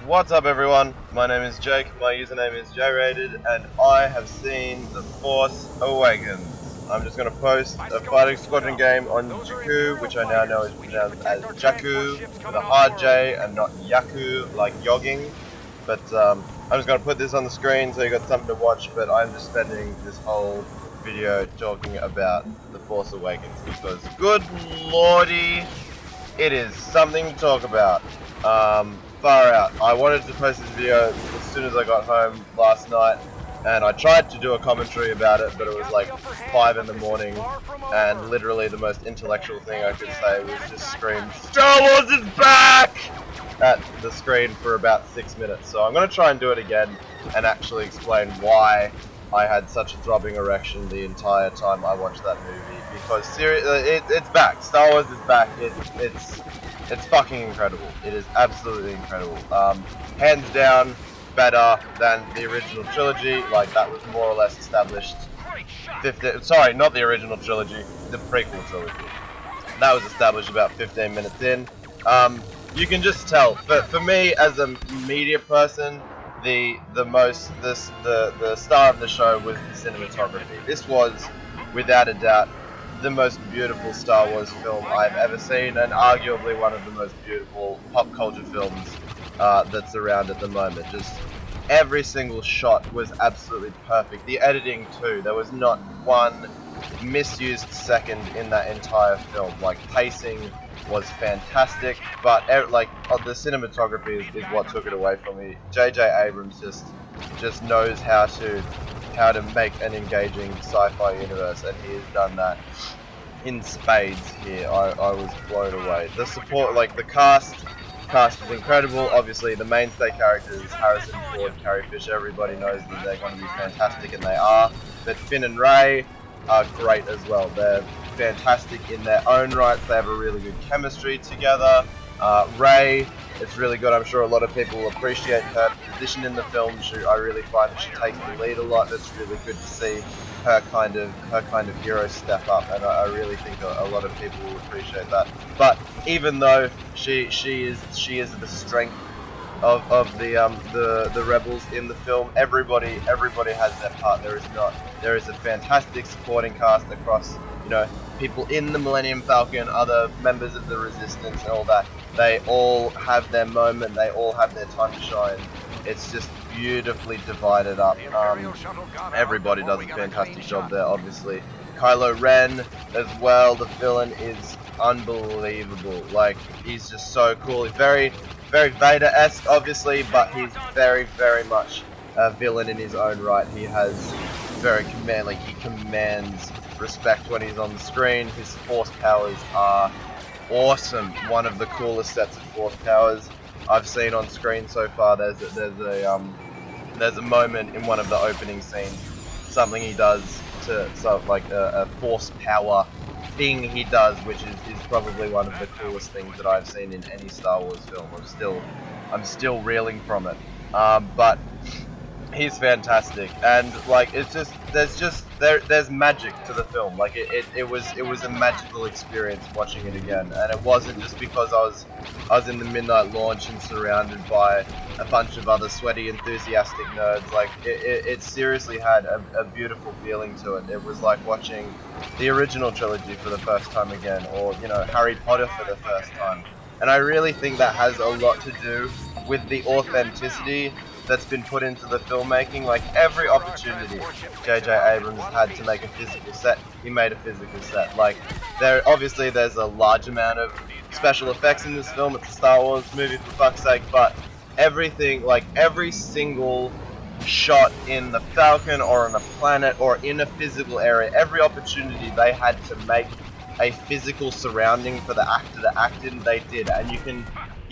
What's up everyone, my name is Jake, my username is JRated, and I have seen The Force Awakens. I'm just going to post a fighting squadron game on Jakku, which I now know is pronounced as Jakku, with a hard J and not Yaku, like yogging. But I'm just going to put this on the screen so you got something to watch, but I'm just spending this whole video talking about The Force Awakens, because good lordy, it is something to talk about. Far out. I wanted to post this video as soon as I got home last night, and I tried to do a commentary about it, but it was like 5 in the morning, and literally the most intellectual thing I could say was just scream, "Star Wars is back!" at the screen for about 6 minutes. So I'm going to try and do it again and actually explain why I had such a throbbing erection the entire time I watched that movie, because it's back. Star Wars is back. It's fucking incredible. It is absolutely incredible. Hands down, better than the original trilogy. Like, that was more or less established. Sorry, not the original trilogy, the prequel trilogy. That was established about 15 minutes in. You can just tell. For me, as a media person, the star of the show was the cinematography. This was, without a doubt, the most beautiful Star Wars film I've ever seen, and arguably one of the most beautiful pop culture films that's around at the moment. Just every single shot was absolutely perfect. The editing too, there was not one misused second in that entire film. Like, pacing was fantastic, but the cinematography is what took it away from me. J.J. Abrams just knows how to make an engaging sci-fi universe, and he has done that in spades here. I was blown away. The support, like the cast is incredible. Obviously, the mainstay characters, Harrison Ford, Carrie Fisher, everybody knows that they're going to be fantastic, and they are. But Finn and Rey are great as well. They're fantastic in their own rights. They have a really good chemistry together. Rey, it's really good. I'm sure a lot of people will appreciate her position in the film. I really find that she takes the lead a lot. That's really good to see her kind of hero step up, and I really think a lot of people will appreciate that. But even though she is the strength of the rebels in the film, everybody has their part. There is a fantastic supporting cast across, you know, people in the Millennium Falcon, other members of the Resistance and all that. They all have their moment, they all have their time to shine. It's just beautifully divided up. Everybody does a fantastic job there, obviously. Kylo Ren as well, the villain, is unbelievable. Like, he's just so cool. He's very, very Vader-esque, obviously, but he's very, very much a villain in his own right. He has he commands respect when he's on the screen. His force powers are awesome. One of the coolest sets of force powers I've seen on screen so far. There's a moment in one of the opening scenes, something he does to a force power thing he does, which is probably one of the coolest things that I've seen in any Star Wars film. I'm still reeling from it. But he's fantastic, and like there's magic to the film. Like it was a magical experience watching it again, and it wasn't just because I was in the midnight launch and surrounded by a bunch of other sweaty, enthusiastic nerds. Like it seriously had a beautiful feeling to it. It was like watching the original trilogy for the first time again, or, you know, Harry Potter for the first time. And I really think that has a lot to do with the authenticity that's been put into the filmmaking. Like, every opportunity J.J. Abrams had to make a physical set, he made a physical set. Like, there's a large amount of special effects in this film. It's a Star Wars movie, for fuck's sake, but everything, like every single shot in the Falcon or on a planet or in a physical area, every opportunity they had to make a physical surrounding for the actor to act in, they did, and you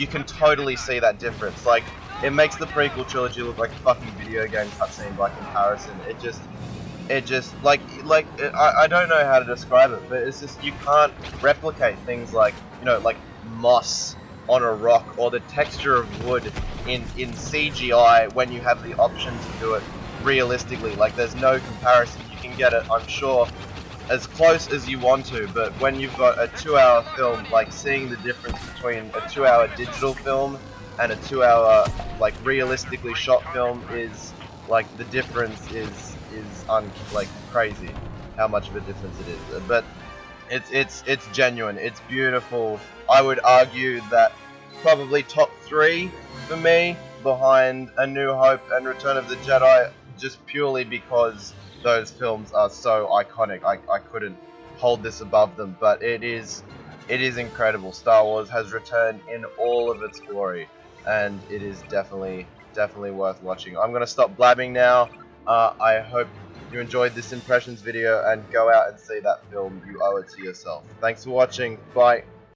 can totally see that difference. Like, it makes the prequel trilogy look like a fucking video game cutscene by comparison. It just I don't know how to describe it, but it's just, you can't replicate things like, you know, like moss on a rock, or the texture of wood in CGI when you have the option to do it realistically. Like, there's no comparison. You can get it, I'm sure, as close as you want to, but when you've got a 2-hour film, like, seeing the difference between a 2-hour digital film and a 2-hour like realistically shot film is like the difference is like crazy how much of a difference it is. But it's genuine, it's beautiful. I would argue that probably top 3 for me, behind A New Hope and Return of the Jedi, just purely because those films are so iconic. I couldn't hold this above them, but it is incredible. Star Wars has returned in all of its glory, and it is definitely worth watching. I'm gonna stop blabbing now. I hope you enjoyed this impressions video and go out and see that film. You owe it to yourself. Thanks for watching. Bye.